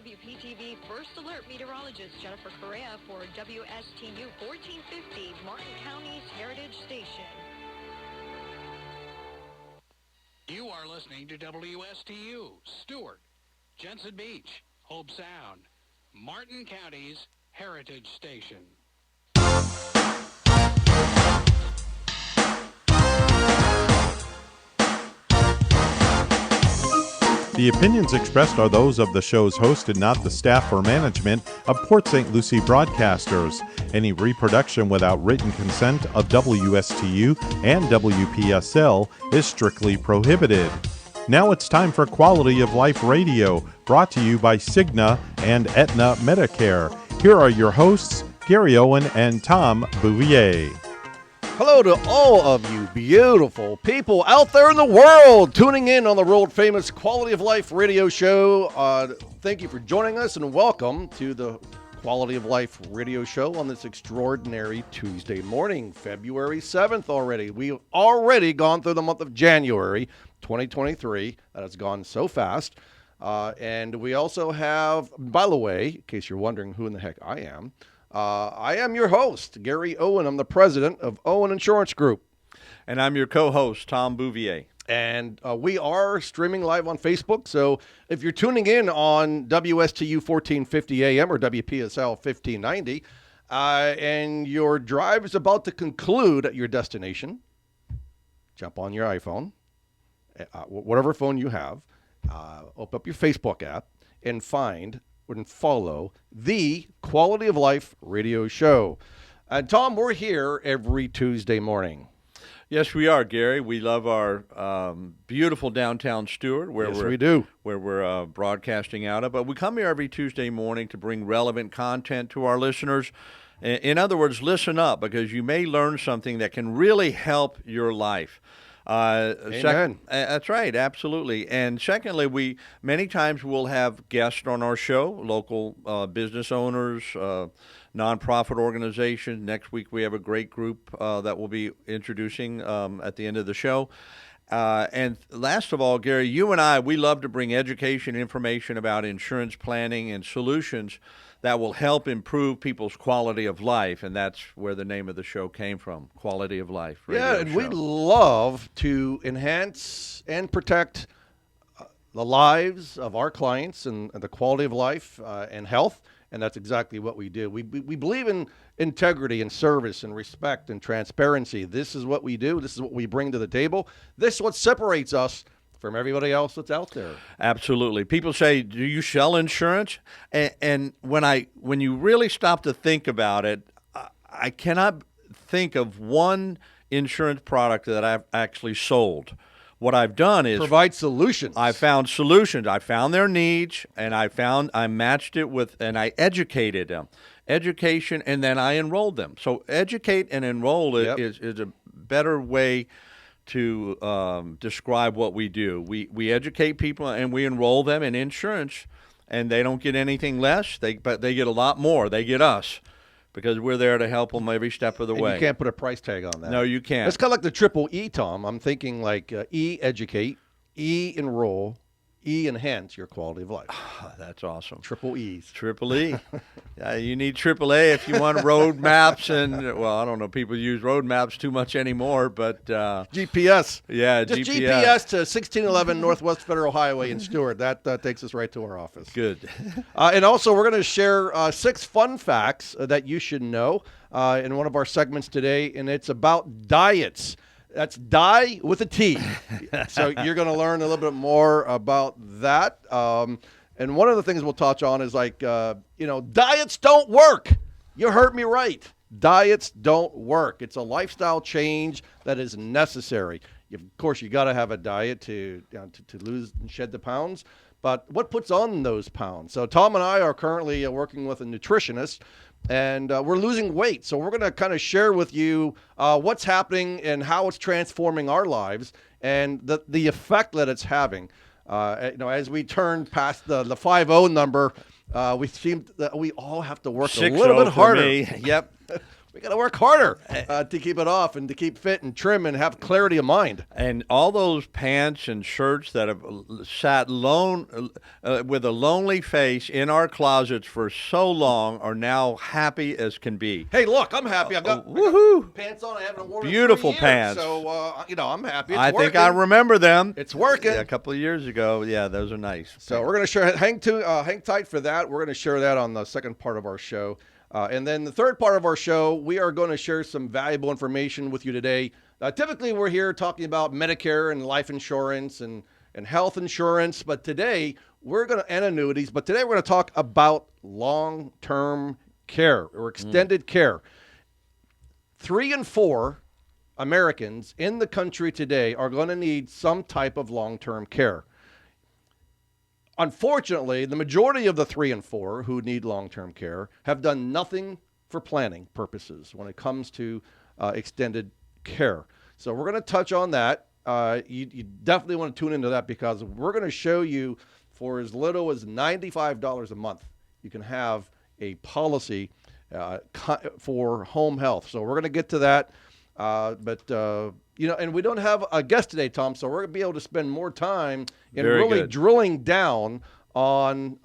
WPTV First Alert meteorologist Jennifer Correa for WSTU 1450, Martin County's Heritage Station. You are listening to WSTU, Stewart, Jensen Beach, Hope Sound, Martin County's Heritage Station. The opinions expressed are those of the show's host and not the staff or management of Port St. Lucie Broadcasters. Any reproduction without written consent of WSTU and WPSL is strictly prohibited. Now it's time for Quality of Life Radio, brought to you by Cigna and Aetna Medicare. Here are your hosts, Gary Owen and Tom Bouvier. Hello to all of you beautiful people out there in the world tuning in on the world-famous Quality of Life radio show. Thank you for joining us and welcome to the Quality of Life radio show on this extraordinary Tuesday morning, February 7th already. We've already gone through the month of January 2023. That has gone so fast. And we also have, by the way, in case you're wondering who in the heck I am your host, Gary Owen. I'm the president of Owen Insurance Group. And I'm your co-host, Tom Bouvier. And we are streaming live on Facebook. So if you're tuning in on WSTU 1450 AM or WPSL 1590, and your drive is about to conclude at your destination, jump on your iPhone, whatever phone you have, open up your Facebook app, and find and follow the Quality of Life radio show. And Tom, we're here every Tuesday morning. Yes, we are, Gary. We love our beautiful downtown Stewart, where we're broadcasting out of. But we come here every Tuesday morning to bring relevant content to our listeners. In other words, listen up, because you may learn something that can really help your life. Amen. That's right, absolutely. And secondly, we many times will have guests on our show, local business owners, nonprofit organizations. Next week we have a great group that we'll be introducing at the end of the show. And last of all, Gary, you and I, we love to bring education, information about insurance planning and solutions that will help improve people's quality of life, and that's where the name of the show came from, Quality of Life Radio Yeah, and show. we love to enhance and protect the lives of our clients and the quality of life and health, and that's exactly what we do. We believe in integrity and service and respect and transparency. This is what we do. This is what we bring to the table. This is what separates us from everybody else that's out there. Absolutely. People say, do you sell insurance? And when you really stop to think about it, I cannot think of one insurance product that I've actually sold. What I've done is provide solutions. I found solutions. I found their needs, and I matched it with, and I educated them. Education, and then I enrolled them. So educate and enroll is a better way to describe what we do. We educate people and we enroll them in insurance, and they don't get anything less. But they get a lot more. They get us, because we're there to help them every step of the way. You can't put a price tag on that. No, you can't. It's kind of like the triple E, Tom. I'm thinking like E, educate, E, enroll, E, enhance your quality of life. That's awesome. Triple E's. Triple E. You need triple A if you want road maps, and, well, I don't know, people use road maps too much anymore, but GPS. Yeah, just GPS to 1611 Northwest Federal Highway in Stewart. That takes us right to our office. Good. And also, we're going to share 6 fun facts that you should know in one of our segments today, and it's about diets. That's die with a T. So you're going to learn a little bit more about that. And one of the things we'll touch on is like, diets don't work. You heard me right. Diets don't work. It's a lifestyle change that is necessary. Of course, you got to have a diet to lose and shed the pounds. But what puts on those pounds? So Tom and I are currently working with a nutritionist, and we're losing weight. So we're going to kind of share with you what's happening and how it's transforming our lives and the effect that it's having. As we turn past the 50 number, we seem that we all have to work a little bit harder. Me. Yep. We got to work harder to keep it off and to keep fit and trim and have clarity of mind. And all those pants and shirts that have sat lone with a lonely face in our closets for so long are now happy as can be. Hey, look, I'm happy. I got Woohoo! pants on. I haven't worn Beautiful in 3 years, pants. So, I'm happy. It's I working. think I remember them. It's working. Yeah, a couple of years ago. Yeah, those are nice. So we're going to share. Hang tight for that. We're going to share that on the second part of our show. And then the third part of our show, we are going to share some valuable information with you today. Typically, we're here talking about Medicare and life insurance and health insurance. But today, and annuities. But today, we're going to talk about long-term care or extended care. 3 in 4 Americans in the country today are going to need some type of long-term care. Unfortunately, the majority of the 3 in 4 who need long-term care have done nothing for planning purposes when it comes to extended care. So we're going to touch on that. You definitely want to tune into that because we're going to show you for as little as $95 a month, you can have a policy for home health. So we're going to get to that. And we don't have a guest today, Tom, so we're going to be able to spend more time in Very really good. drilling down on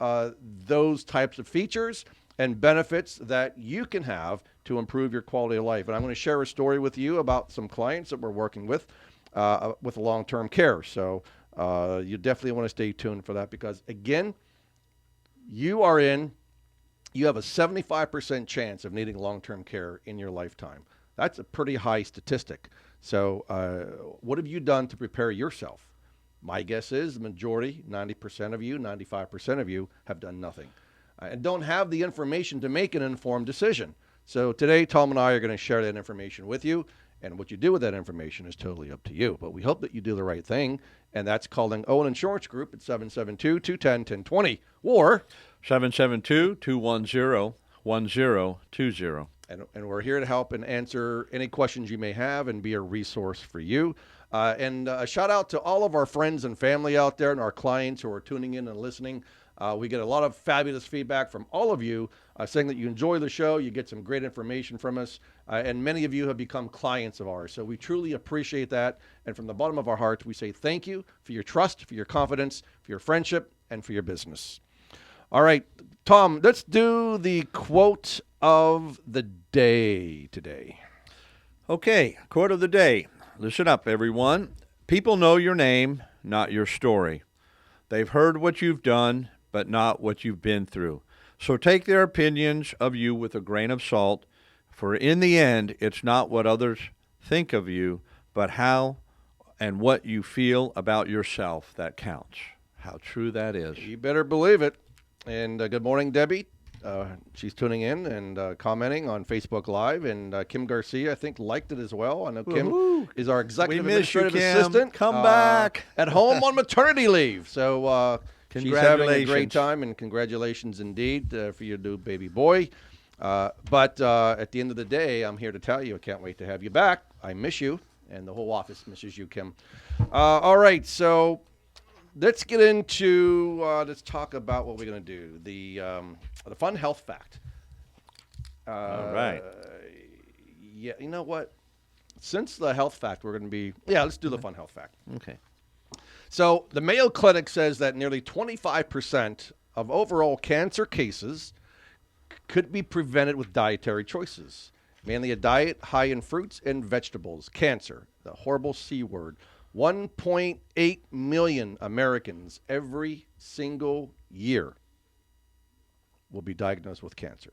those types of features and benefits that you can have to improve your quality of life. And I'm going to share a story with you about some clients that we're working with long-term care. So you definitely want to stay tuned for that because, again, you have a 75% chance of needing long-term care in your lifetime. That's a pretty high statistic. So what have you done to prepare yourself? My guess is the majority, 90% of you, 95% of you have done nothing and don't have the information to make an informed decision. So today, Tom and I are going to share that information with you. And what you do with that information is totally up to you. But we hope that you do the right thing. And that's calling Owen Insurance Group at 772-210-1020 or 772-210-1020. And we're here to help and answer any questions you may have and be a resource for you. And a shout out to all of our friends and family out there and our clients who are tuning in and listening. We get a lot of fabulous feedback from all of you saying that you enjoy the show, you get some great information from us, and many of you have become clients of ours. So we truly appreciate that. And from the bottom of our hearts, we say thank you for your trust, for your confidence, for your friendship, and for your business. All right, Tom, let's do the quote of the day today. Okay, quote of the day. Listen up, everyone. People know your name, not your story. They've heard what you've done, but not what you've been through. So take their opinions of you with a grain of salt, for in the end, it's not what others think of you, but how and what you feel about yourself that counts. How true that is. You better believe it. And good morning, Debbie. She's tuning in and commenting on Facebook Live. And Kim Garcia, I think, liked it as well. I know Kim is our executive We miss you, administrative Kim. assistant. Come back. At home on maternity leave. So she's having a great Congratulations. time, and congratulations indeed for your new baby boy. But at the end of the day, I'm here to tell you, I can't wait to have you back. I miss you, and the whole office misses you, Kim. All right, so let's get into, let's talk about what we're going to do. The fun health fact. All right. Yeah, you know what? Since the health fact, we're going to be, let's do the fun health fact. Okay. So the Mayo Clinic says that nearly 25% of overall cancer cases could be prevented with dietary choices, mainly a diet high in fruits and vegetables. Cancer, the horrible C word. 1.8 million Americans every single year will be diagnosed with cancer.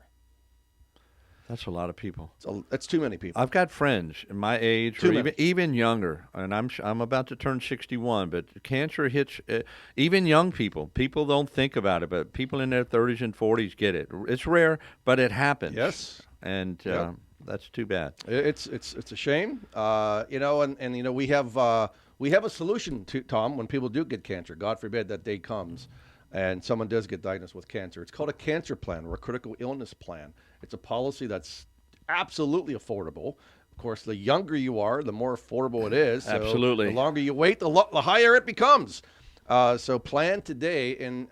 That's a lot of people. So that's too many people. I've got friends in my age, Too or many. even younger, and I'm about to turn 61. But cancer hits even young people. People don't think about it, but people in their 30s and 40s get it. It's rare, but it happens. Yes. and Yep. that's too bad. It's a shame, and we have a solution to Tom when people do get cancer. God forbid that day comes, and someone does get diagnosed with cancer. It's called a cancer plan or a critical illness plan. It's a policy that's absolutely affordable. Of course, the younger you are, the more affordable it is. So Absolutely. The longer you wait, the higher it becomes. So plan today, and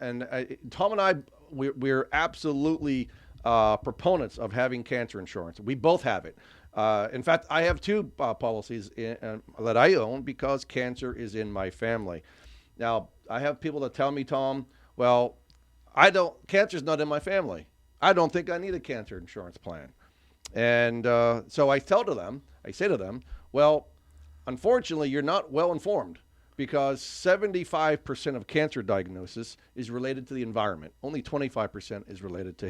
Tom and I, we're absolutely proponents of having cancer insurance. We both have it. In fact, I have two policies that I own because cancer is in my family. Now, I have people that tell me, Tom, well, cancer's not in my family. I don't think I need a cancer insurance plan. And so I say to them, well, unfortunately, you're not well informed because 75% of cancer diagnosis is related to the environment. Only 25% is related to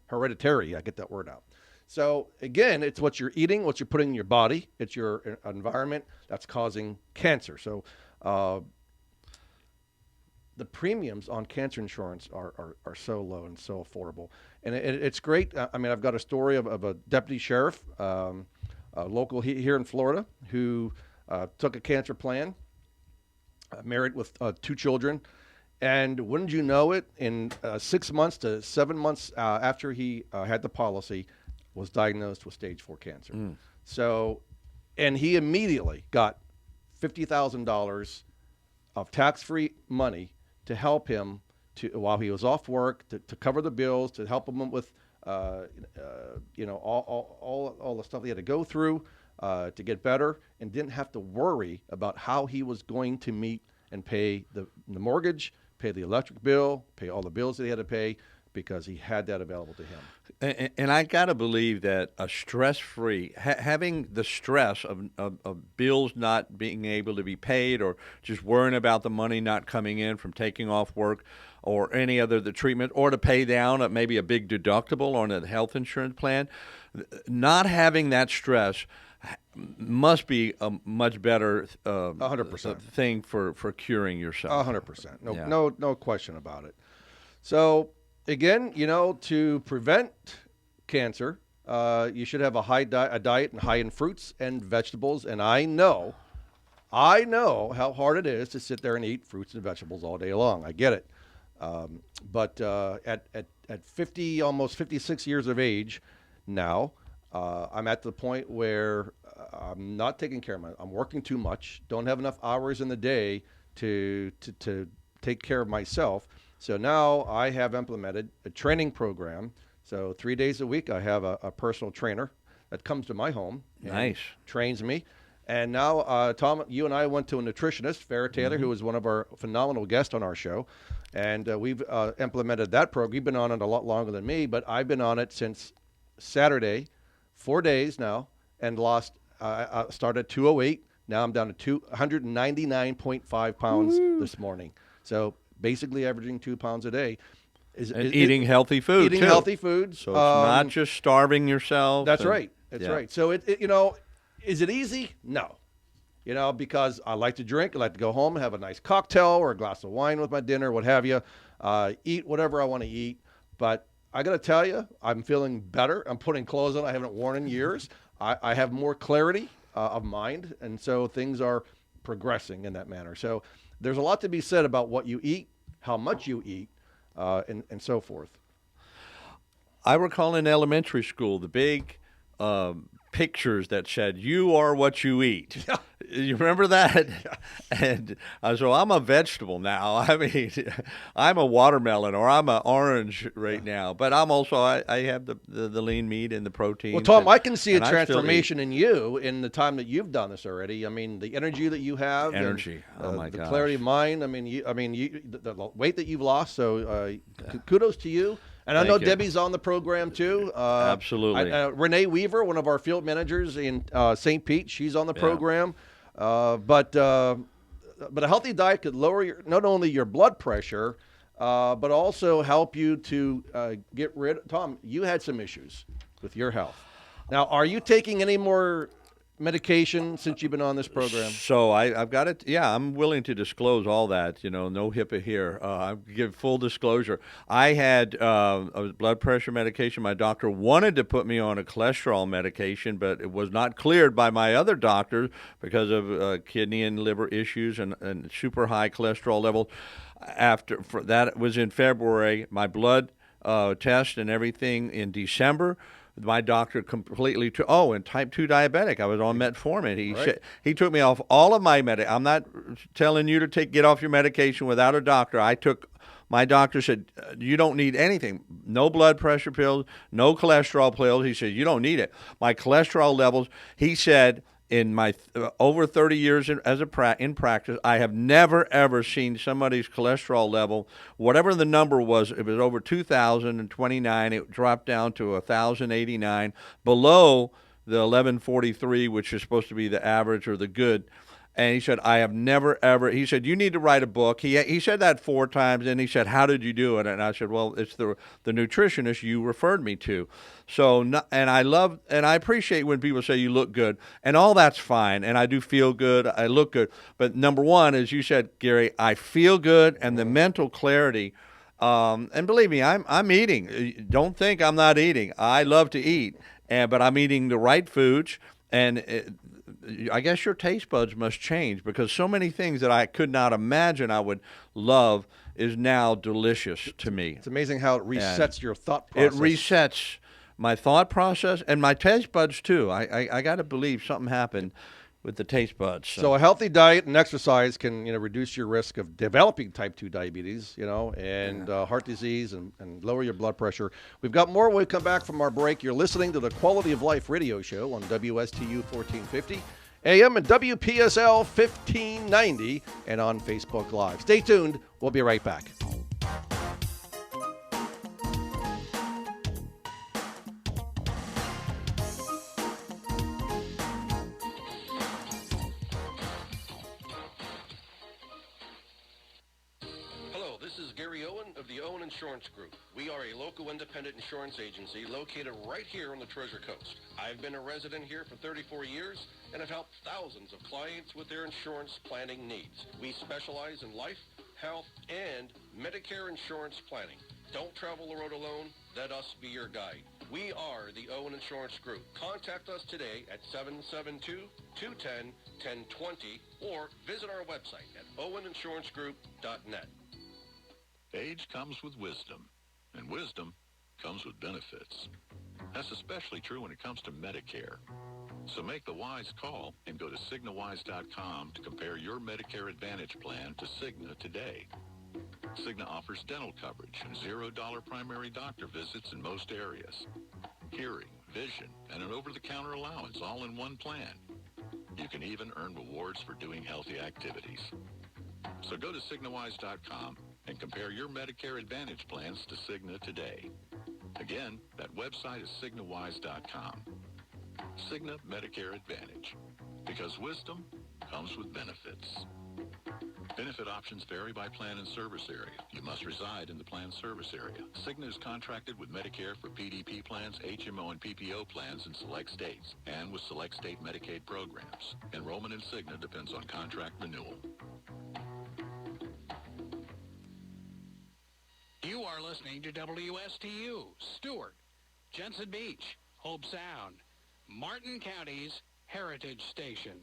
hereditary. I get that word out. So again, it's what you're eating, what you're putting in your body. It's your environment that's causing cancer. So the premiums on cancer insurance are so low and so affordable. And it's great. I mean, I've got a story of a deputy sheriff, local here in Florida, who took a cancer plan, married with 2 children. And wouldn't you know it, in 6 months to 7 months after he had the policy, was diagnosed with stage 4 cancer. So, and he immediately got $50,000 of tax-free money to help him while he was off work, to cover the bills, to help him with all the stuff he had to go through to get better, and didn't have to worry about how he was going to meet and pay the mortgage, pay the electric bill, pay all the bills that he had to pay, because he had that available to him. And I got to believe that a stress-free, having the stress of bills not being able to be paid, or just worrying about the money not coming in from taking off work or any other the treatment, or to pay down maybe a big deductible on a health insurance plan, not having that stress must be a much better 100% thing for curing yourself. 100%. Yeah. No question about it. So again, to prevent cancer, you should have a diet high in fruits and vegetables. And I know how hard it is to sit there and eat fruits and vegetables all day long. I get it. But at 50, almost 56 years of age now, I'm at the point where I'm not taking care of I'm working too much, don't have enough hours in the day to take care of myself. So now I have implemented a training program. So 3 days a week, I have a personal trainer that comes to my home. Nice. Trains me. And now, Tom, you and I went to a nutritionist, Farrah Taylor, who was one of our phenomenal guests on our show. And we've implemented that program. You've been on it a lot longer than me, but I've been on it since Saturday, 4 days now, and lost, I started at 208. Now I'm down to 199.5 pounds this morning. So basically averaging 2 pounds a day. Eating healthy food, Eating too. healthy foods. So it's not just starving yourself. That's right. That's right. So is it easy? No. Because I like to drink. I like to go home and have a nice cocktail or a glass of wine with my dinner, what have you. Eat whatever I want to eat. But I got to tell you, I'm feeling better. I'm putting clothes on I haven't worn in years. I have more clarity of mind. And so things are progressing in that manner. So there's a lot to be said about what you eat, how much you eat, and so forth. I recall in elementary school the big pictures that said, "You are what you eat." Yeah. You remember that? And so I'm a vegetable now. I mean, I'm a watermelon or I'm an orange right now. But I'm also, I have the lean meat and the protein. Well, Tom, I can see a transformation in you in the time that you've done this already. I mean, the energy that you have. Energy. Oh, my gosh. gosh. The clarity of mind. I mean, the weight that you've lost. So kudos to you. And I know Debbie's on the program too. Absolutely. Renee Weaver, one of our field managers in St. Pete, she's on the program. But a healthy diet could lower not only your blood pressure, but also help you to get rid. Tom, you had some issues with your health. Now, are you taking any more medication since you've been on this program? So I've got it. Yeah, I'm willing to disclose all that. No HIPAA here. I give full disclosure. I had a blood pressure medication. My doctor wanted to put me on a cholesterol medication, but it was not cleared by my other doctors because of kidney and liver issues and super high cholesterol levels. That was in February. My blood test and everything in December. My doctor completely and type 2 diabetic. I was on metformin. He took me off all of my I'm not telling you to get off your medication without a doctor. I took my doctor said, you don't need anything. No blood pressure pills, no cholesterol pills. He said, you don't need it. My cholesterol levels, he said, in my over 30 years in practice, I have never, ever seen somebody's cholesterol level, whatever the number was, it was over 2,029. It dropped down to 1,089, below the 1143, which is supposed to be the average or the good. And he said, I have never, ever, he said, you need to write a book. He said that 4 times, and he said, how did you do it? And I said, well, it's the nutritionist you referred me to. So, and I appreciate when people say you look good, and all that's fine, and I do feel good, I look good. But number one, as you said, Gary, I feel good, and the mental clarity, and believe me, I'm eating. Don't think I'm not eating. I love to eat, but I'm eating the right foods, and I guess your taste buds must change, because so many things that I could not imagine I would love is now delicious to me. It's amazing how it resets your thought process. It resets my thought process and my taste buds too. I got to believe something happened with the taste buds. So a healthy diet and exercise can reduce your risk of developing type 2 diabetes, and heart disease and lower your blood pressure. We've got more when we come back from our break. You're listening to the Quality of Life radio show on WSTU 1450 AM and WPSL 1590 and on Facebook Live. Stay tuned. We'll be right back. Gary Owen of the Owen Insurance Group. We are a local independent insurance agency located right here on the Treasure Coast. I've been a resident here for 34 years and have helped thousands of clients with their insurance planning needs. We specialize in life, health, and Medicare insurance planning. Don't travel the road alone. Let us be your guide. We are the Owen Insurance Group. Contact us today at 772-210-1020 or visit our website at oweninsurancegroup.net. Age comes with wisdom, and wisdom comes with benefits. That's especially true when it comes to Medicare. So make the wise call and go to CignaWise.com to compare your Medicare Advantage plan to Cigna today. Cigna offers dental coverage and $0 primary doctor visits in most areas. Hearing, vision, and an over-the-counter allowance all in one plan. You can even earn rewards for doing healthy activities. So go to CignaWise.com and compare your Medicare Advantage plans to Cigna today. Again, that website is CignaWise.com. Cigna Medicare Advantage, because wisdom comes with benefits. Benefit options vary by plan and service area. You must reside in the plan service area. Cigna is contracted with Medicare for PDP plans, HMO, and PPO plans in select states, and with select state Medicaid programs. Enrollment in Cigna depends on contract renewal. You are listening to WSTU, Stewart, Jensen Beach, Hope Sound, Martin County's Heritage Station.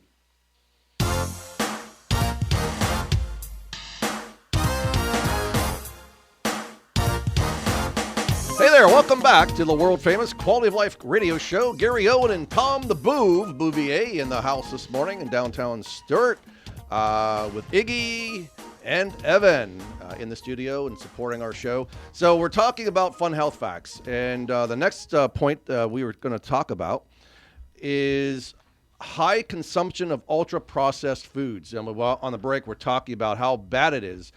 Hey there, welcome back to the world-famous Quality of Life radio show. Gary Owen and Tom the Bouvier in the house this morning in downtown Stewart with Iggy and Evan in the studio and supporting our show. So we're talking about fun health facts, and the next point we were going to talk about is high consumption of ultra-processed foods. And on the break, we're talking about how bad it is,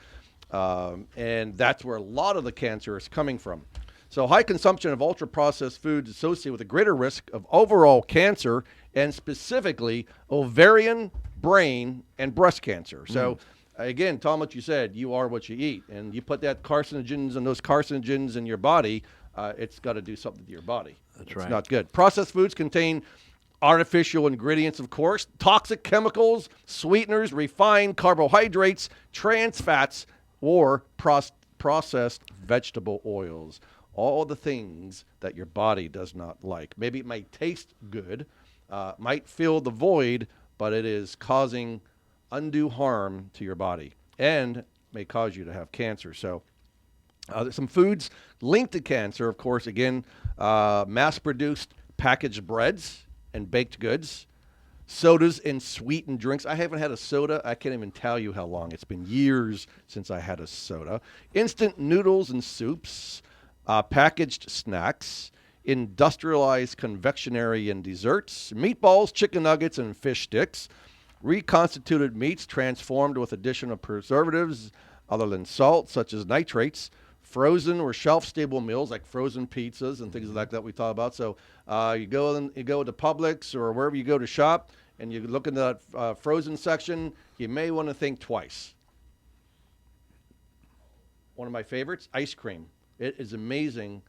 and that's where a lot of the cancer is coming from. So high consumption of ultra-processed foods associated with a greater risk of overall cancer, and specifically ovarian, brain, and breast cancer. So again, Tom, what you said, you are what you eat, and you put those carcinogens in your body, it's got to do something to your body. That's right. It's not good. Processed foods contain artificial ingredients, of course, toxic chemicals, sweeteners, refined carbohydrates, trans fats, or processed vegetable oils. All the things that your body does not like. Maybe it might taste good, might fill the void, but it is causing undue harm to your body and may cause you to have cancer. So there's some foods linked to cancer, of course, again, mass-produced packaged breads and baked goods, sodas and sweetened drinks. I haven't had a soda. I can't even tell you how long. It's been years since I had a soda. Instant noodles and soups, packaged snacks, industrialized confectionery and desserts, meatballs, chicken nuggets, and fish sticks, reconstituted meats transformed with addition of preservatives other than salt, such as nitrates, frozen or shelf-stable meals like frozen pizzas and things like that we talk about. So you go to Publix or wherever you go to shop, and you look in that frozen section, you may want to think twice. One of my favorites, ice cream. It is amazing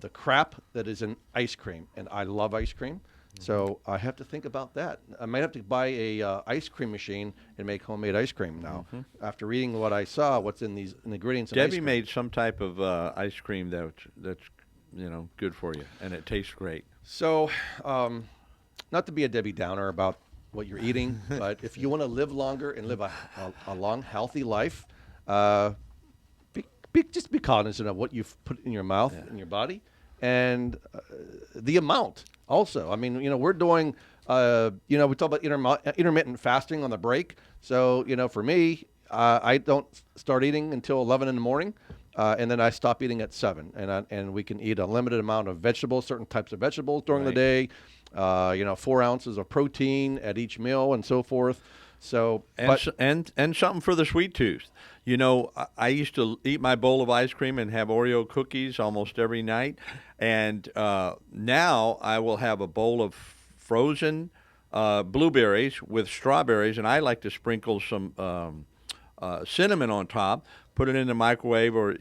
the crap that is in ice cream, and I love ice cream. So I have to think about that. I might have to buy a ice cream machine and make homemade ice cream now. After reading what I saw, what's in these ingredients. In ice Debbie cream. made some type of ice cream that's good for you, and it tastes great. So, not to be a Debbie Downer about what you're eating, but if you want to live longer and live a long, healthy life, just be cognizant of what you've put in your mouth and your body, and the amount. Also, I mean, we're doing, we talk about intermittent fasting on the break. So, for me, I don't start eating until 11 in the morning, and then I stop eating at 7. And we can eat a limited amount of vegetables, certain types of vegetables during the day. 4 ounces of protein at each meal, and so forth. So, and something for the sweet tooth. I used to eat my bowl of ice cream and have Oreo cookies almost every night, and now I will have a bowl of frozen blueberries with strawberries, and I like to sprinkle some cinnamon on top. Put it in the microwave, or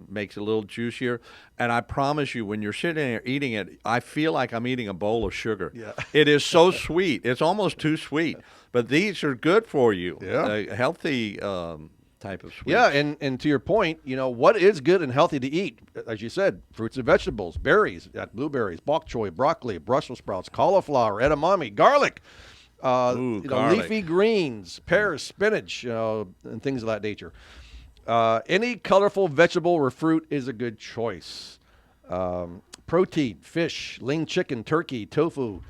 makes it a little juicier. And I promise you, when you're sitting there eating it, I feel like I'm eating a bowl of sugar. Yeah. It is so sweet. It's almost too sweet. But these are good for you. Yeah. A healthy type of sweet. Yeah, and to your point, what is good and healthy to eat? As you said, fruits and vegetables, berries, blueberries, bok choy, broccoli, Brussels sprouts, cauliflower, edamame, garlic. Garlic. Leafy greens, pears, spinach, and things of that nature. Any colorful vegetable or fruit is a good choice. Protein, fish, lean chicken, turkey, tofu,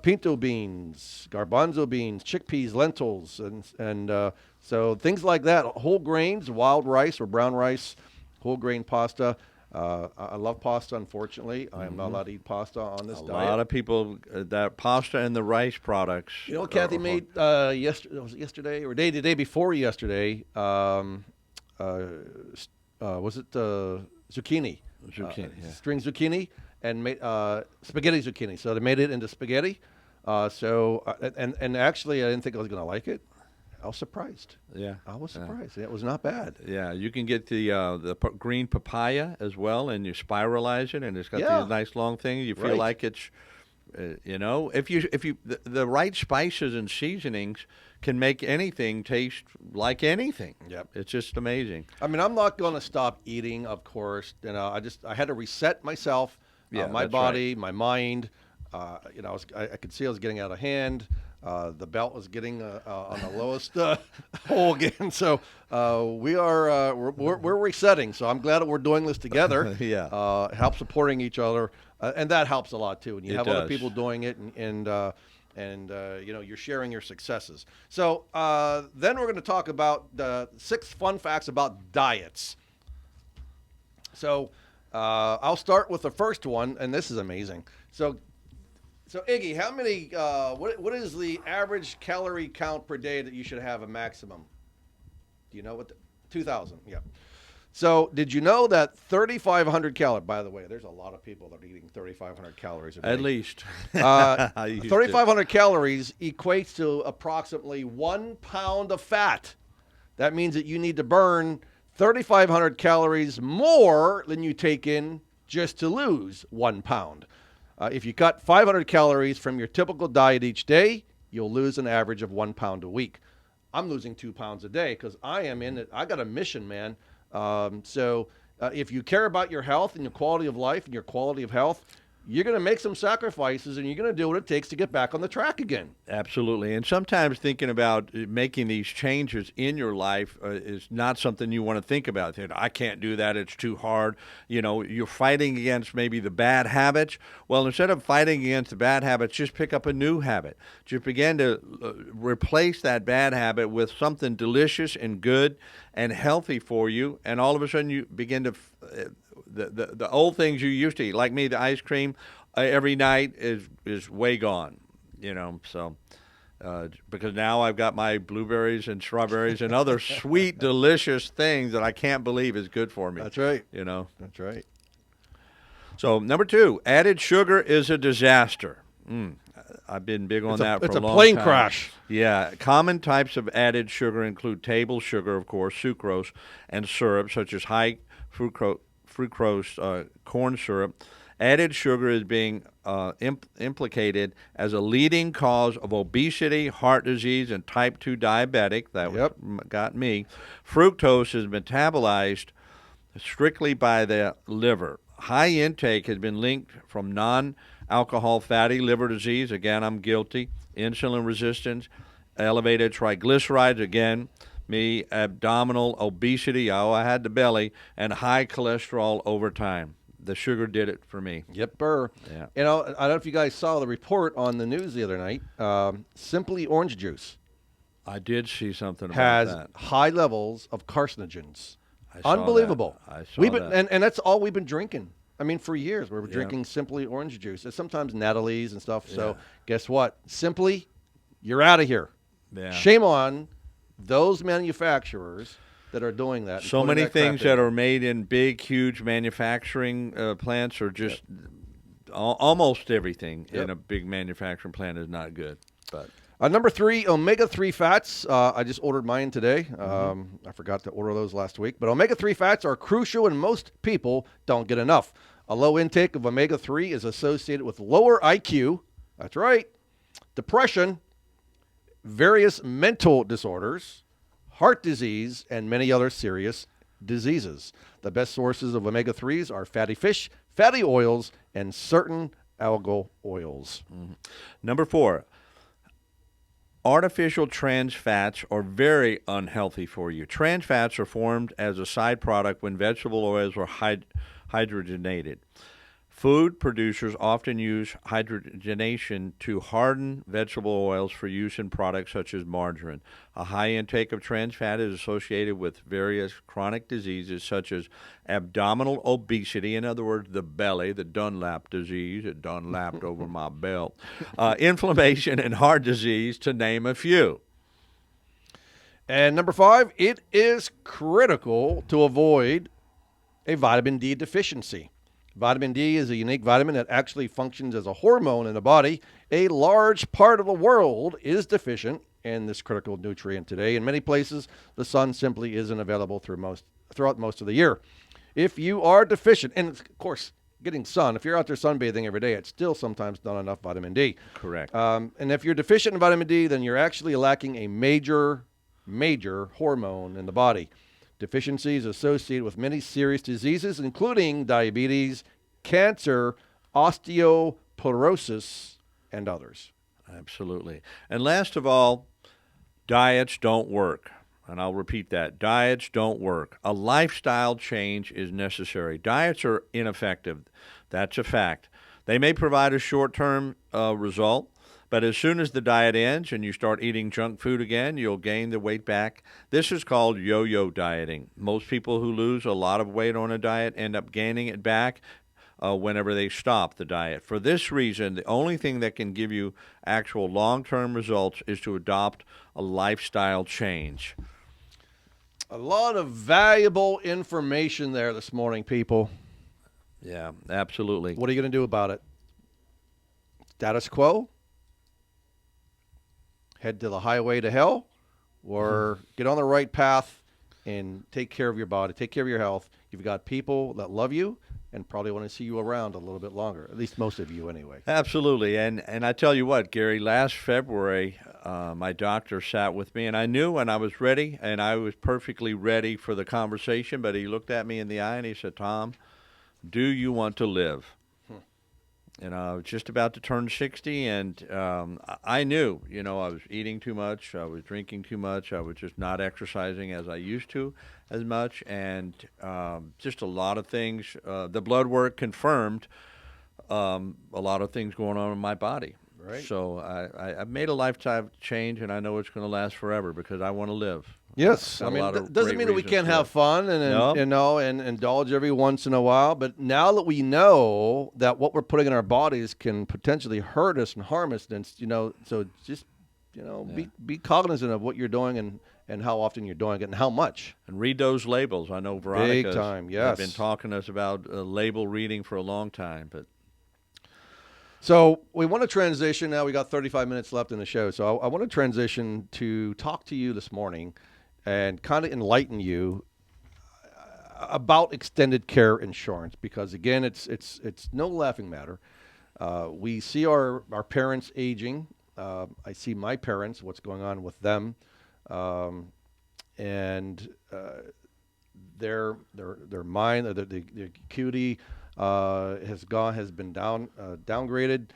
pinto beans, garbanzo beans, chickpeas, lentils, and so things like that. Whole grains, wild rice or brown rice, whole grain pasta. I love pasta, unfortunately. I am not allowed to eat pasta on this diet. A lot of people, that pasta and the rice products. Kathy made yesterday or the day before yesterday? Was it zucchini? Zucchini, yeah. String zucchini, and made spaghetti zucchini. So they made it into spaghetti. And actually, I didn't think I was going to like it. I was surprised. Yeah, I was surprised. It was not bad. Yeah, you can get the green papaya as well, and you spiralize it, and it's got these nice long things. You feel like it's, if the right spices and seasonings can make anything taste like anything. Yep. It's just amazing. I mean, I'm not going to stop eating, of course. I had to reset myself, my body, my mind. I could see I was getting out of hand. The belt was getting on the lowest hole again. So we're resetting. So I'm glad that we're doing this together. Yeah. Help supporting each other, and that helps a lot too. And you have other does. people doing it, and you're sharing your successes. So then we're going to talk about the 6 fun facts about diets. So I'll start with the first one, and this is amazing. So Iggy, how many? What is the average calorie count per day that you should have a maximum? Do you know what? 2,000. Yeah. So did you know that 3,500 calories? By the way, there's a lot of people that are eating 3,500 calories a day. At least. 3,500 calories equates to approximately 1 pound of fat. That means that you need to burn 3,500 calories more than you take in just to lose 1 pound. If you cut 500 calories from your typical diet each day, you'll lose an average of 1 pound a week. I'm losing 2 pounds a day because I am in it. I got a mission, man. So if you care about your health and your quality of life and your quality of health, you're going to make some sacrifices and you're going to do what it takes to get back on the track again. Absolutely. And sometimes thinking about making these changes in your life is not something you want to think about. I can't do that. It's too hard. You're fighting against maybe the bad habits. Well, instead of fighting against the bad habits, just pick up a new habit. Just begin to replace that bad habit with something delicious and good and healthy for you. And all of a sudden you begin to the old things you used to eat, like me, the ice cream every night is way gone, so because now I've got my blueberries and strawberries and other sweet, delicious things that I can't believe is good for me. That's right. That's right. So number 2, added sugar is a disaster. I've been big on that for a long time. It's a plane crash. Yeah. Common types of added sugar include table sugar, of course, sucrose, and syrup, such as high fructose corn syrup. Added sugar is being implicated as a leading cause of obesity, heart disease, and type 2 diabetic. That got me. Fructose is metabolized strictly by the liver. High intake has been linked from non-alcohol fatty liver disease. Again, I'm guilty. Insulin resistance, elevated triglycerides. Again, me, abdominal obesity. I had the belly, and high cholesterol over time. The sugar did it for me. Yep, burr. Yeah. I don't know if you guys saw the report on the news the other night. Simply Orange Juice I did see something about has that. high levels of carcinogens. I saw Unbelievable. that. I saw that. And that's all we've been drinking. I mean, for years, we're drinking Simply Orange Juice. And sometimes Natalie's and stuff. So guess what? Simply, you're out of here. Yeah. Shame on those manufacturers that are doing that. So many things that are made in big, huge manufacturing plants are just almost everything in a big manufacturing plant is not good. But number 3, omega-3 fats. I just ordered mine today. I forgot to order those last week. But omega-3 fats are crucial, and most people don't get enough. A low intake of omega-3 is associated with lower IQ. That's right. Depression, various mental disorders, heart disease, and many other serious diseases. The best sources of omega-3s are fatty fish, fatty oils, and certain algal oils. Number 4, artificial trans fats are very unhealthy for you. Trans fats are formed as a side product when vegetable oils are hydrogenated. Food producers often use hydrogenation to harden vegetable oils for use in products such as margarine. A high intake of trans fat is associated with various chronic diseases such as abdominal obesity, in other words, the belly, the Dunlap disease, it Dunlapped over my belt, inflammation, and heart disease, to name a few. And number 5, it is critical to avoid a vitamin D deficiency. Vitamin D is a unique vitamin that actually functions as a hormone in the body. A large part of the world is deficient in this critical nutrient today. In many places, the sun simply isn't available throughout most of the year. If you are deficient, and of course, getting sun, if you're out there sunbathing every day, it's still sometimes not enough vitamin D. Correct. And if you're deficient in vitamin D, then you're actually lacking a major hormone in the body. Deficiency is associated with many serious diseases, including diabetes, cancer, osteoporosis, and others. Absolutely. And last of all, diets don't work. And I'll repeat that. Diets don't work. A lifestyle change is necessary. Diets are ineffective. That's a fact. They may provide a short-term result, but as soon as the diet ends and you start eating junk food again, you'll gain the weight back. This is called yo-yo dieting. Most people who lose a lot of weight on a diet end up gaining it back whenever they stop the diet. For this reason, the only thing that can give you actual long-term results is to adopt a lifestyle change. A lot of valuable information there this morning, people. Yeah, absolutely. What are you going to do about it? Status quo? Head to the highway to hell, or get on the right path and take care of your body, take care of your health. You've got people that love you and probably want to see you around a little bit longer, at least most of you anyway. Absolutely. And I tell you what, Gary, last February, my doctor sat with me, and I knew when I was ready, and I was perfectly ready for the conversation, but he looked at me in the eye and he said, Tom, do you want to live? And I was just about to turn 60, and I knew, I was eating too much, I was drinking too much, I was just not exercising as I used to as much, and just a lot of things. The blood work confirmed a lot of things going on in my body. Right. So I've made a lifetime change, and I know it's going to last forever because I want to live. Yes, Got I a mean, lot of doesn't great mean that we reasons can't for have it. fun and indulge every once in a while. But now that we know that what we're putting in our bodies can potentially hurt us and harm us, then so just be cognizant of what you're doing and how often you're doing it and how much. And read those labels. I know Veronica time, has yes. been talking to us about label reading for a long time, but. So we want to transition now. We got 35 minutes left in the show. So I want to transition to talk to you this morning and kind of enlighten you about extended care insurance, because again, it's no laughing matter. We see our parents aging. I see my parents, what's going on with them, and their mind, the acuity has been downgraded.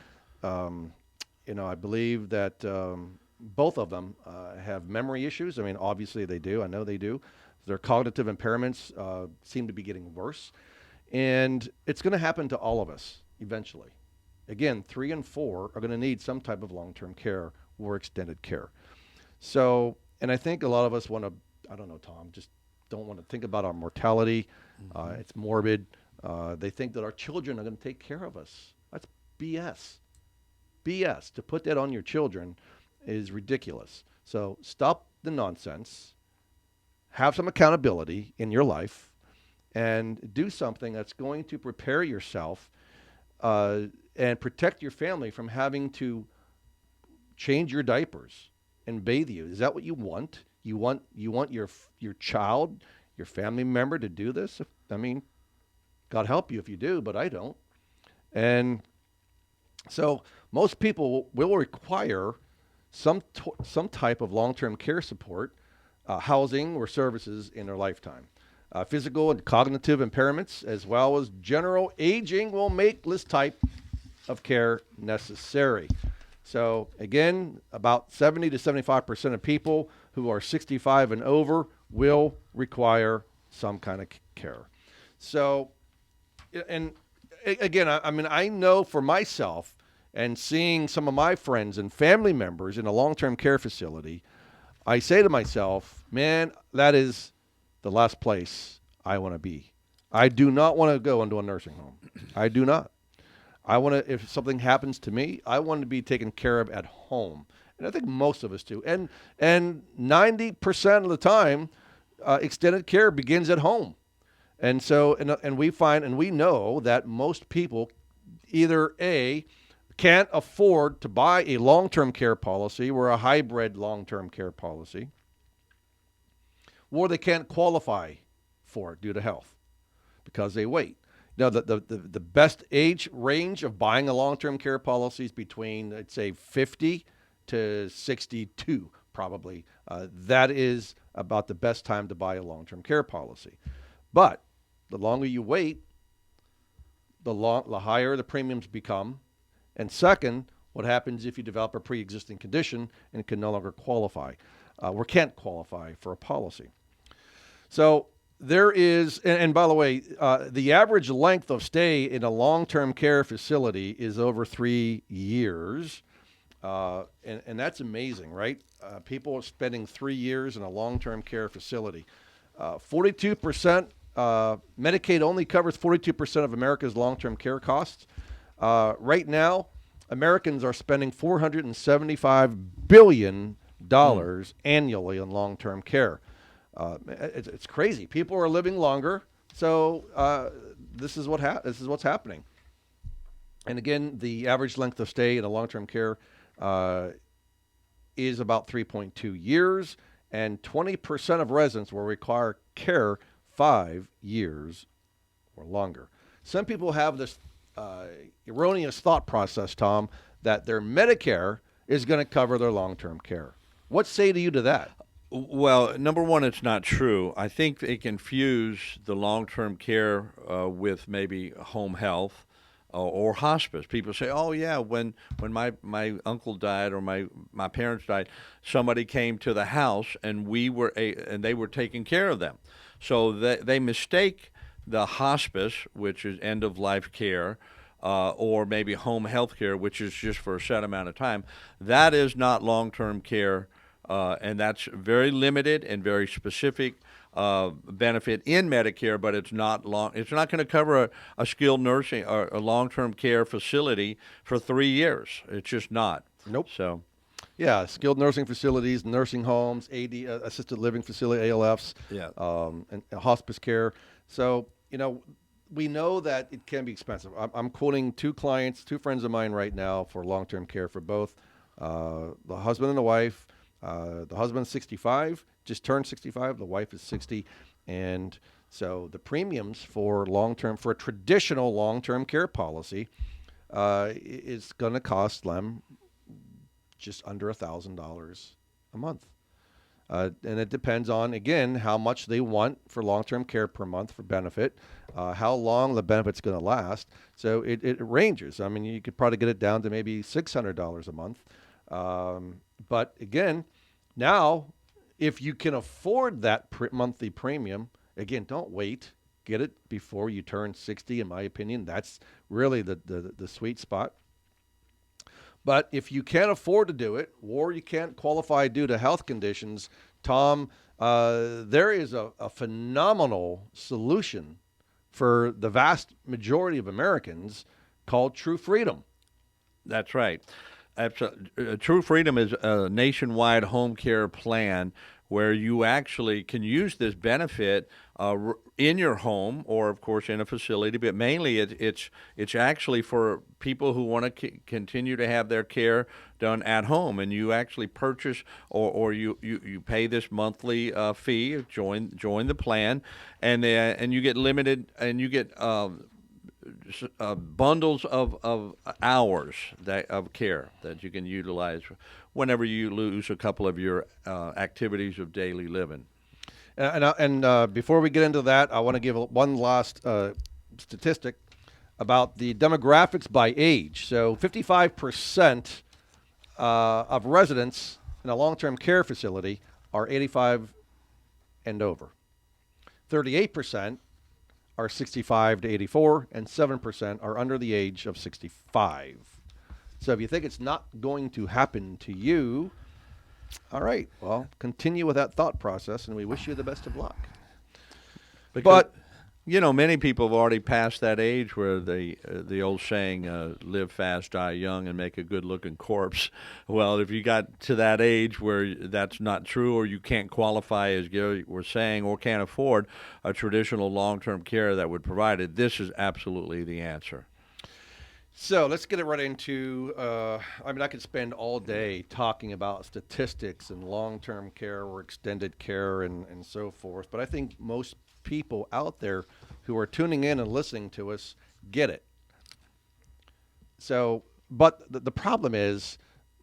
I believe that both of them have memory issues. I mean, obviously they do. I know they do. Their cognitive impairments seem to be getting worse, and it's going to happen to all of us eventually. Again, 3 and 4 are going to need some type of long-term care or extended care. So, and I think a lot of us want to, I don't know, Tom, just don't want to think about our mortality. It's morbid. They think that our children are going to take care of us. That's BS. BS. To put that on your children is ridiculous. So stop the nonsense. Have some accountability in your life and do something that's going to prepare yourself and protect your family from having to change your diapers and bathe you. Is that what you want? You want your child, your family member to do this? I mean, God help you if you do, but I don't. And so most people will require some type of long-term care support, housing or services in their lifetime. Physical and cognitive impairments, as well as general aging, will make this type of care necessary. So again, about 70 to 75% of people who are 65 and over will require some kind of care. So, and again, I mean, I know for myself and seeing some of my friends and family members in a long-term care facility, I say to myself, man, that is the last place I want to be. I do not want to go into a nursing home. I do not. I want to, if something happens to me, I want to be taken care of at home. And I think most of us do. And 90% of the time, extended care begins at home. And so, and we find, and we know that most people either A, can't afford to buy a long-term care policy or a hybrid long-term care policy, or they can't qualify for it due to health because they wait. Now, the best age range of buying a long-term care policy is between, let's say, 50 to 62, probably. That is about the best time to buy a long-term care policy. But the longer you wait, the higher the premiums become. And second, what happens if you develop a pre-existing condition and can no longer qualify or can't qualify for a policy? So there is, and by the way, the average length of stay in a long-term care facility is over 3 years. And that's amazing, right? People are spending 3 years in a long-term care facility. 42%, Medicaid only covers 42% of America's long-term care costs. Right now, Americans are spending $475 billion annually on long-term care. It's crazy. People are living longer, so this is what's happening. And again, the average length of stay in a long-term care is about 3.2 years, and 20% of residents will require care 5 years or longer. Some people have this erroneous thought process, Tom, that their Medicare is going to cover their long-term care. What say to you to that? Well, number one, it's not true. I think they confuse the long-term care with maybe home health. or hospice. People say, "Oh yeah, when my uncle died or my parents died, somebody came to the house and and they were taking care of them." So they mistake the hospice, which is end of life care, or maybe home health care, which is just for a set amount of time. That is not long-term care, and that's very limited and very specific benefit in Medicare, but it's not long. It's not going to cover a skilled nursing or a long-term care facility for 3 years. It's just not. Nope. So, Yeah, skilled nursing facilities, nursing homes, assisted living facility, ALFs, Yeah. And hospice care. So, we know that it can be expensive. I'm quoting two friends of mine right now for long-term care for both the husband and the wife. The husband's 65, just turned 65. The wife is 60. And so the premiums for a traditional long-term care policy is going to cost them just under $1,000 a month. And it depends on, again, how much they want for long-term care per month for benefit, how long the benefit's going to last. So it ranges. I mean, you could probably get it down to maybe $600 a month. But again, now, if you can afford that monthly premium, again, don't wait. Get it before you turn 60, in my opinion. That's really the sweet spot. But if you can't afford to do it, or you can't qualify due to health conditions, Tom, there is a phenomenal solution for the vast majority of Americans called True Freedom. That's right. True Freedom is a nationwide home care plan where you actually can use this benefit in your home or, of course, in a facility. But mainly, it's actually for people who want to continue to have their care done at home, and you actually purchase or you pay this monthly fee, join the plan, and you get limited and you get bundles of hours of care that you can utilize whenever you lose a couple of your activities of daily living. And before we get into that, I want to give one last statistic about the demographics by age. So 55% of residents in a long-term care facility are 85 and over. 38% are 65 to 84, and 7% are under the age of 65. So if you think it's not going to happen to you, all right, well, continue with that thought process, and we wish you the best of luck. But many people have already passed that age where the old saying, live fast, die young, and make a good-looking corpse. Well, if you got to that age where that's not true, or you can't qualify, as Gary was saying, or can't afford a traditional long-term care that would provide it, this is absolutely the answer. So let's get it right into, I could spend all day talking about statistics and long-term care or extended care and so forth, but I think most people out there who are tuning in and listening to us get it. So, but the problem is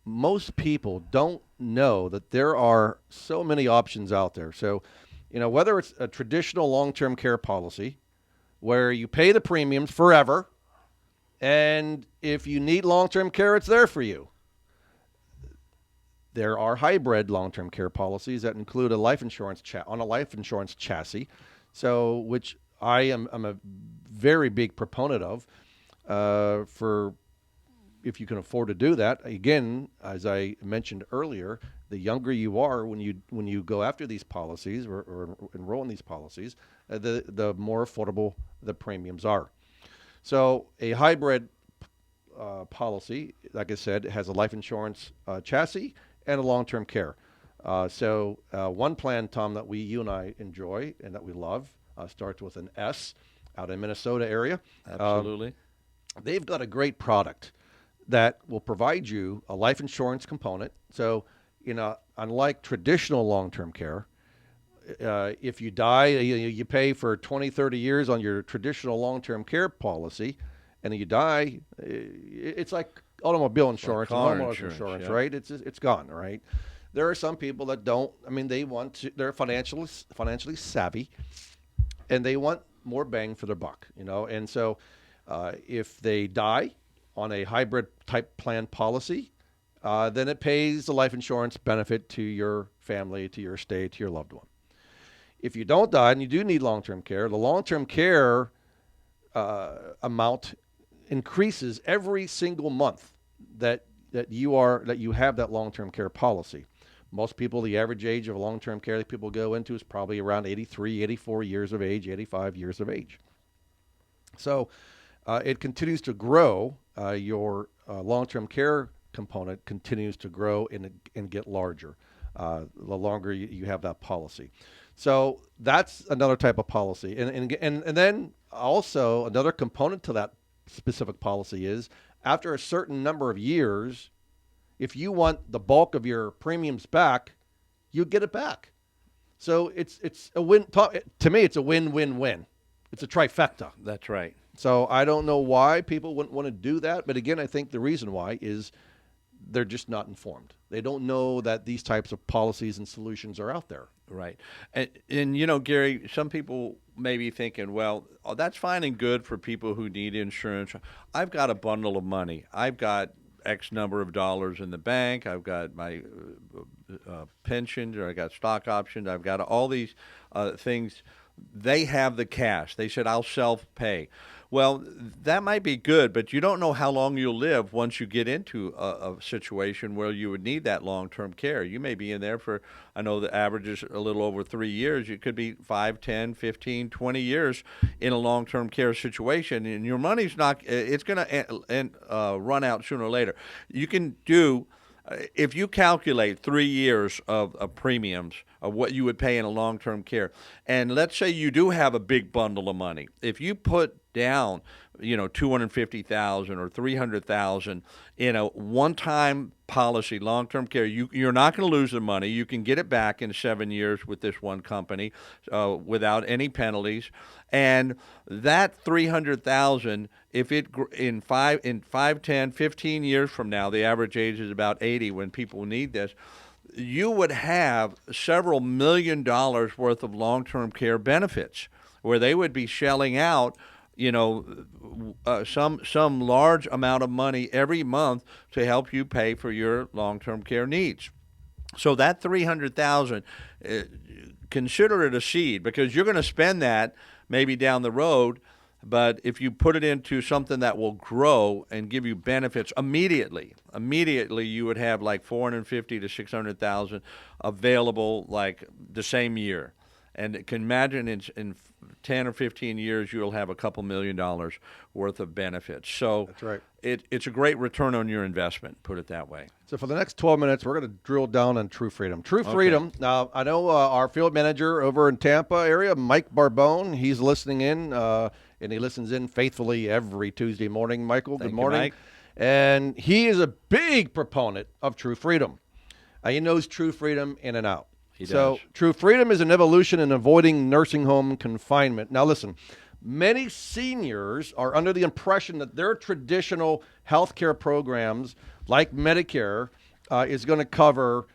most people don't know that there are so many options out there. So, whether it's a traditional long-term care policy where you pay the premiums forever, and if you need long-term care, it's there for you. There are hybrid long-term care policies that include a life insurance on a life insurance chassis, so which I'm a very big proponent of. For if you can afford to do that, again, as I mentioned earlier, the younger you are when you go after these policies or enroll in these policies, the more affordable the premiums are. So a hybrid policy, like I said, has a life insurance chassis and a long-term care. So one plan, Tom, that you and I enjoy and that we love starts with an S out in Minnesota area. Absolutely. They've got a great product that will provide you a life insurance component. So, unlike traditional long-term care, if you die, you pay for 20, 30 years on your traditional long-term care policy, and you die, it's like automobile insurance and homeowners insurance, yeah. right? It's gone, right? There are some people that don't. They want to. They're financially savvy, and they want more bang for their buck, And so, If they die on a hybrid type plan policy, then it pays the life insurance benefit to your family, to your estate, to your loved one. If you don't die and you do need long-term care, the long-term care amount increases every single month that you have that long-term care policy. Most people, the average age of long-term care that people go into is probably around 83, 84 years of age, 85 years of age. So it continues to grow. Your long-term care component continues to grow and get larger the longer you have that policy. So that's another type of policy. And then also another component to that specific policy is after a certain number of years, if you want the bulk of your premiums back, you get it back. So it's a win. To me, it's a win-win-win. It's a trifecta. That's right. So I don't know why people wouldn't want to do that. But again, I think the reason why is they're just not informed. They don't know that these types of policies and solutions are out there. Right. And you know, Gary, some people may be thinking, well, that's fine and good for people who need insurance. I've got a bundle of money. I've got X number of dollars in the bank. I've got my pensions, or I got stock options. I've got all these things. They have the cash. They said, I'll self-pay. Well, that might be good, but you don't know how long you'll live once you get into a situation where you would need that long-term care. You may be in there for, I know the average is a little over 3 years. It could be 5, 10, 15, 20 years in a long-term care situation, and your money's not, it's going to run out sooner or later. You can do, if you calculate 3 years of premiums of what you would pay in a long-term care, and let's say you do have a big bundle of money, if you put down, $250,000 or $300,000 in a one-time policy, long-term care, you're not going to lose the money. You can get it back in 7 years with this one company without any penalties. And that $300,000, if it in 5, 10, 15 years from now, the average age is about 80 when people need this, you would have several $1 million worth of long-term care benefits where they would be shelling out some large amount of money every month to help you pay for your long-term care needs. So that $300,000, consider it a seed, because you're going to spend that maybe down the road. But if you put it into something that will grow and give you benefits immediately you would have like $450,000 to $600,000 available like the same year. And can imagine in 10 or 15 years, you'll have a couple $1 million worth of benefits. So that's right. It's a great return on your investment, put it that way. So for the next 12 minutes, we're going to drill down on True Freedom. True Freedom. Now, I know our field manager over in Tampa area, Mike Barbone, he's listening in, and he listens in faithfully every Tuesday morning. Michael, good morning. Mike. And he is a big proponent of True Freedom. He knows True Freedom in and out. So True Freedom is an evolution in avoiding nursing home confinement. Now listen, many seniors are under the impression that their traditional health care programs like Medicare is going to cover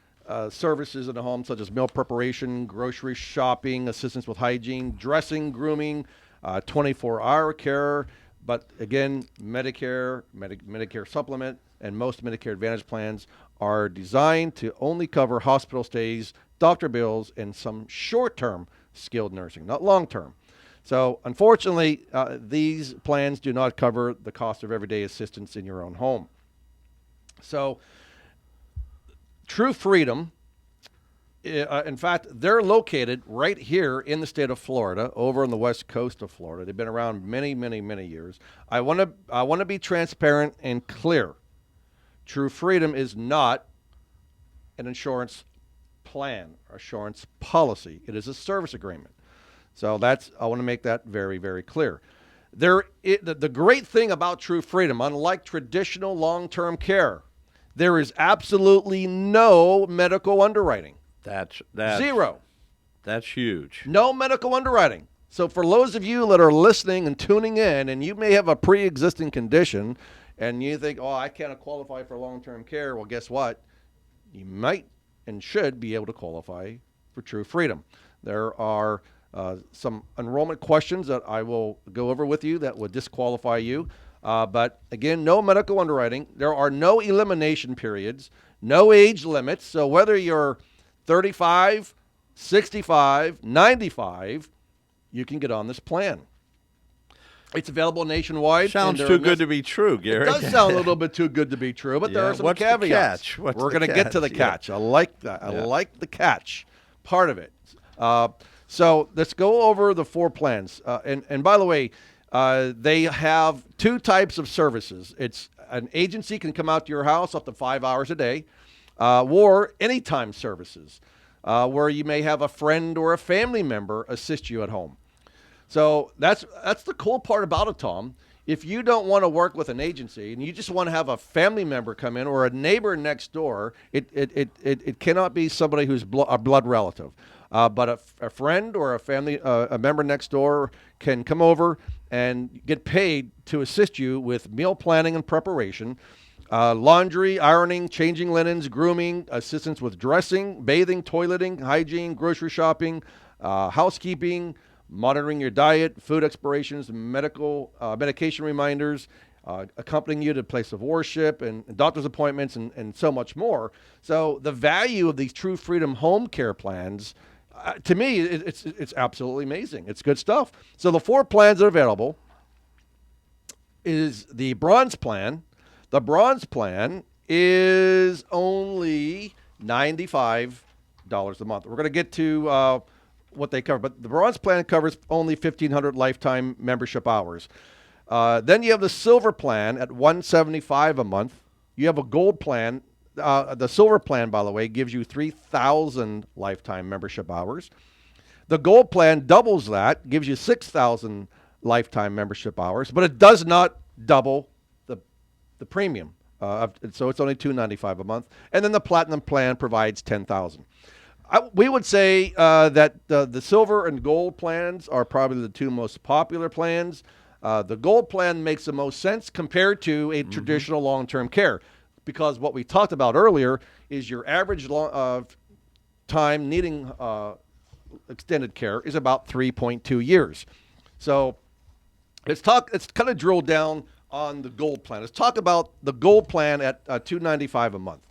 services in the home such as meal preparation, grocery shopping, assistance with hygiene, dressing, grooming, 24-hour care. But again, Medicare, Medicare supplement, and most Medicare Advantage plans are designed to only cover hospital stays, doctor bills, and some short-term skilled nursing, not long-term. So unfortunately, these plans do not cover the cost of everyday assistance in your own home. So True Freedom, in fact, they're located right here in the state of Florida, over on the west coast of Florida. They've been around many, many, many years. I want to be transparent and clear. True Freedom is not an insurance plan or insurance policy. It is a service agreement. So I want to make that very, very clear. The great thing about True Freedom, unlike traditional long-term care, there is absolutely no medical underwriting. That's zero. That's huge. No medical underwriting. So for those of you that are listening and tuning in, and you may have a pre-existing condition, and you think, oh, I can't qualify for long-term care, well, guess what? You might and should be able to qualify for True Freedom. There are some enrollment questions that I will go over with you that would disqualify you. But again, no medical underwriting. There are no elimination periods, no age limits. So whether you're 35, 65, 95, you can get on this plan. It's available nationwide. Sounds too good to be true, Gary. It does sound a little bit too good to be true, but there Yeah, are some what's the caveats. catch? What's We're the going to get to the catch? Yeah. catch. I like that. I like the catch part of it. So let's go over the 4 plans. And by the way, they have 2 types of services. It's an agency can come out to your house up to 5 hours a day, or anytime services, where you may have a friend or a family member assist you at home. So that's the cool part about it, Tom. If you don't want to work with an agency and you just want to have a family member come in or a neighbor next door, it cannot be somebody who's a blood relative. But a friend or a family, a member next door can come over and get paid to assist you with meal planning and preparation, laundry, ironing, changing linens, grooming, assistance with dressing, bathing, toileting, hygiene, grocery shopping, housekeeping, monitoring your diet, food expirations, medication reminders, accompanying you to place of worship and doctor's appointments and so much more. So the value of these True Freedom home care plans, to me, it's absolutely amazing. It's good stuff. So the 4 plans that are available is the Bronze Plan. The Bronze Plan is only $95 a month. We're going to get to what they cover, but the Bronze Plan covers only 1,500 lifetime membership hours. Then you have the Silver Plan at $175 a month. You have a Gold Plan. The Silver Plan, by the way, gives you 3,000 lifetime membership hours. The Gold Plan doubles that, gives you 6,000 lifetime membership hours, but it does not double the premium. So it's only $295 a month. And then the Platinum Plan provides 10,000. We would say that the Silver and Gold plans are probably the 2 most popular plans. The Gold Plan makes the most sense compared to a traditional long-term care, because what we talked about earlier is your average time needing extended care is about 3.2 years. So let's kind of drill down on the Gold Plan. Let's talk about the Gold Plan at $295 a month.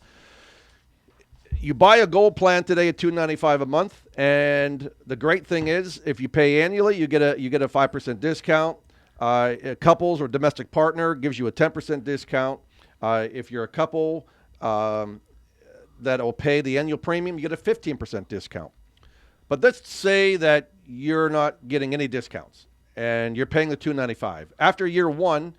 You buy a Gold Plan today at $295 a month, and the great thing is, if you pay annually, you get a 5% discount. Couples or domestic partner gives you a 10% discount. If you're a couple that will pay the annual premium, you get a 15% discount. But let's say that you're not getting any discounts and you're paying the $295. After year 1,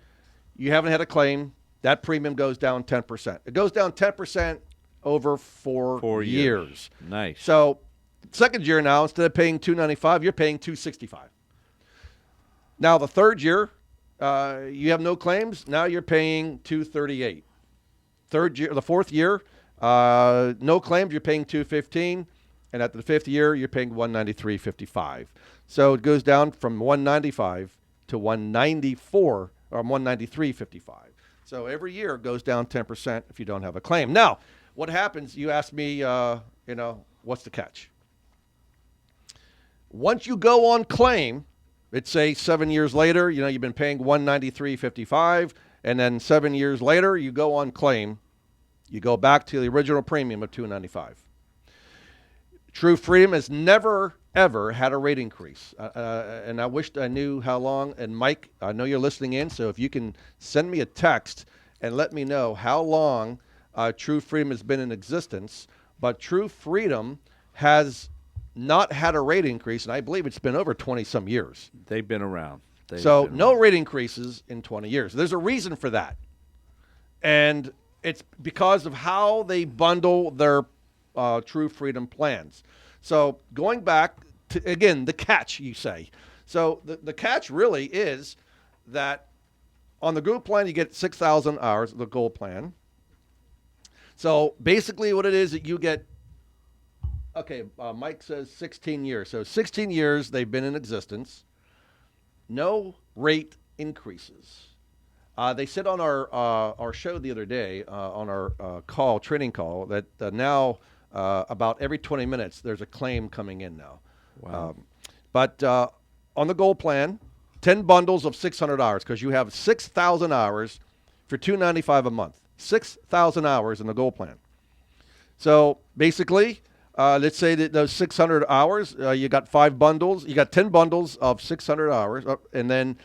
you haven't had a claim. That premium goes down 10%. It goes down 10% over 4 years. Nice. So second year now, instead of paying $295, you're paying $265. Now the third year, you have no claims. Now you're paying $238. The fourth year, no claims. You're paying $215, and at the 5th year, you're paying $193.55. So it goes down from $195 to $194 or $193.55. So every year it goes down 10% if you don't have a claim. Now, what happens? You ask me, what's the catch? Once you go on claim, let's say 7 years later, you've been paying $193.55, and then 7 years later, you go on claim, you go back to the original premium of $295. True Freedom has never, ever had a rate increase, and I wished I knew how long. And Mike, I know you're listening in, so if you can send me a text and let me know how long True Freedom has been in existence. But True Freedom has not had a rate increase, and I believe it's been over 20-some years. They've been around. No rate increases in 20 years. There's a reason for that. And it's because of how they bundle their True Freedom plans. So going back to, again, the catch, you say. So the catch really is that on the group plan, you get 6,000 hours, the Gold Plan. So basically what it is that you get, Mike says 16 years. So 16 years they've been in existence. No rate increases. They said on our show the other day, on our training call, that now about every 20 minutes there's a claim coming in now. Wow. But on the gold plan, 10 bundles of 600 hours, because you have 6,000 hours for $295 a month. 6,000 hours in the gold plan. So basically, let's say that those 600 hours, you got 5 bundles. You got 10 bundles of 600 hours, and then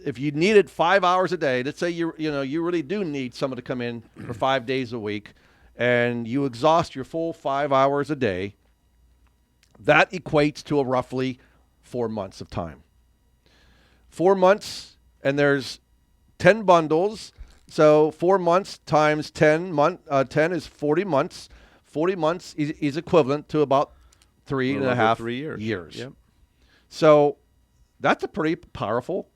if you needed 5 hours a day, let's say you really do need someone to come in for 5 days a week, and you exhaust your full 5 hours a day, that equates to a roughly 4 months of time. 4 months, and there's 10 bundles. So 4 months times 10 is 40 months. 40 months is equivalent to about 3.5 years. Yep. So that's a pretty powerful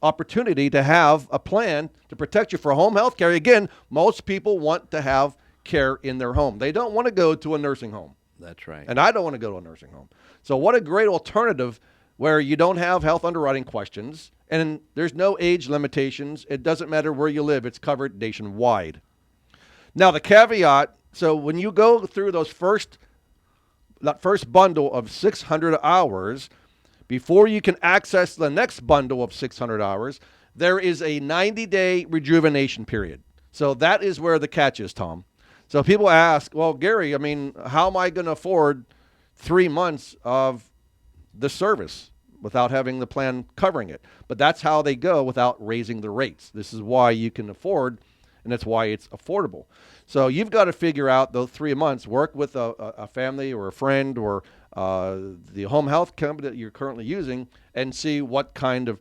opportunity to have a plan to protect you for home health care. Again, most people want to have care in their home. They don't want to go to a nursing home. That's right. And I don't want to go to a nursing home. So what a great alternative where you don't have health underwriting questions and there's no age limitations. It doesn't matter where you live. It's covered nationwide. Now, the caveat, so when you go through that first bundle of 600 hours, before you can access the next bundle of 600 hours, there is a 90-day rejuvenation period. So that is where the catch is, Tom. So people ask, well, Gary, I mean, how am I going to afford 3 months of the service without having the plan covering it? But that's how they go without raising the rates. This is why you can afford, and that's why it's affordable. So you've got to figure out those 3 months, work with a family or a friend or the home health company that you're currently using and see what kind of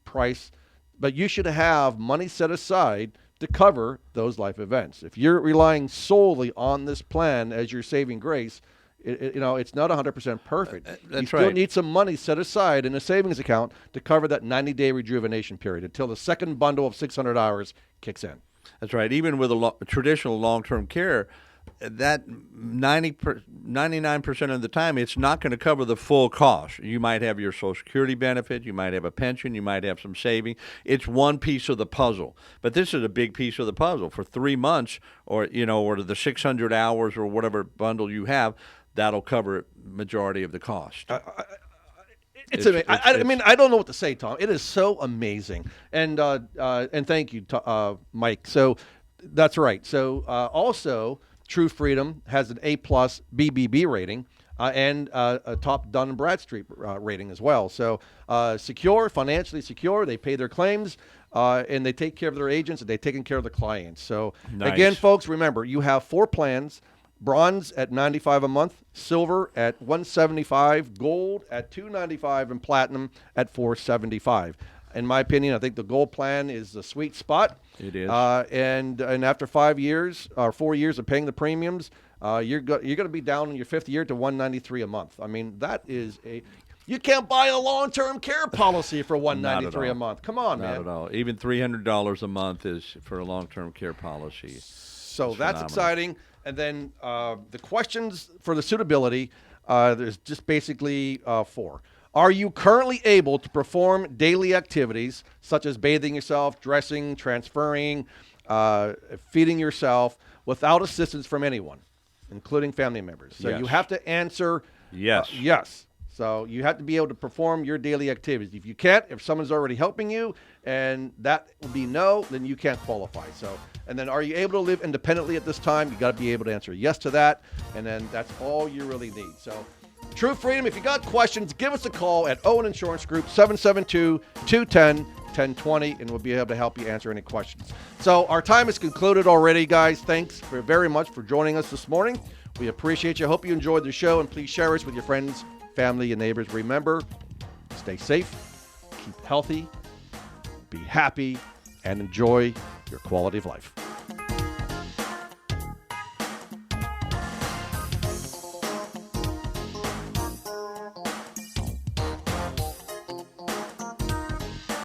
price. But you should have money set aside to cover those life events. If you're relying solely on this plan as your saving grace, it's not 100% perfect. You still need some money set aside in a savings account to cover that 90-day rejuvenation period until the second bundle of 600 hours kicks in. That's right. Even with traditional long-term care, that 99% of the time, it's not going to cover the full cost. You might have your Social Security benefit, you might have a pension, you might have some saving. It's one piece of the puzzle. But this is a big piece of the puzzle. For 3 months or the 600 hours or whatever bundle you have, that'll cover majority of the cost. It's amazing. I mean, I don't know what to say, Tom. It is so amazing. And thank you, Mike. So that's right. So also, True Freedom has an A+ BBB rating and a top Dun & Bradstreet rating as well. So secure, financially secure. They pay their claims and they take care of their agents and they're taking care of the clients. So again, folks, remember, you have 4 plans. Bronze at $95 a month, silver at $175, gold at $295, and platinum at $475. In my opinion, I think the gold plan is the sweet spot. It is. And after 5 years or 4 years of paying the premiums, you're going to be down in your 5th year to $193 a month. I mean, that is you can't buy a long-term care policy for $193 a month. Come on, man. Not at all. Even $300 a month is for a long-term care policy. So that's exciting. And then the questions for the suitability, there's just basically 4. Are you currently able to perform daily activities such as bathing yourself, dressing, transferring, feeding yourself without assistance from anyone, including family members? So you have to answer yes. Yes. So you have to be able to perform your daily activities. If you can't, if someone's already helping you and that will be no, then you can't qualify. So, and then are you able to live independently at this time? You got to be able to answer yes to that. And then that's all you really need. So True Freedom, if you got questions, give us a call at Owen Insurance Group, 772-210-1020, and we'll be able to help you answer any questions. So our time is concluded already, guys. Thanks very much for joining us this morning. We appreciate you. Hope you enjoyed the show, and please share us with your friends, family, and neighbors. Remember, stay safe, keep healthy, be happy, and enjoy your quality of life.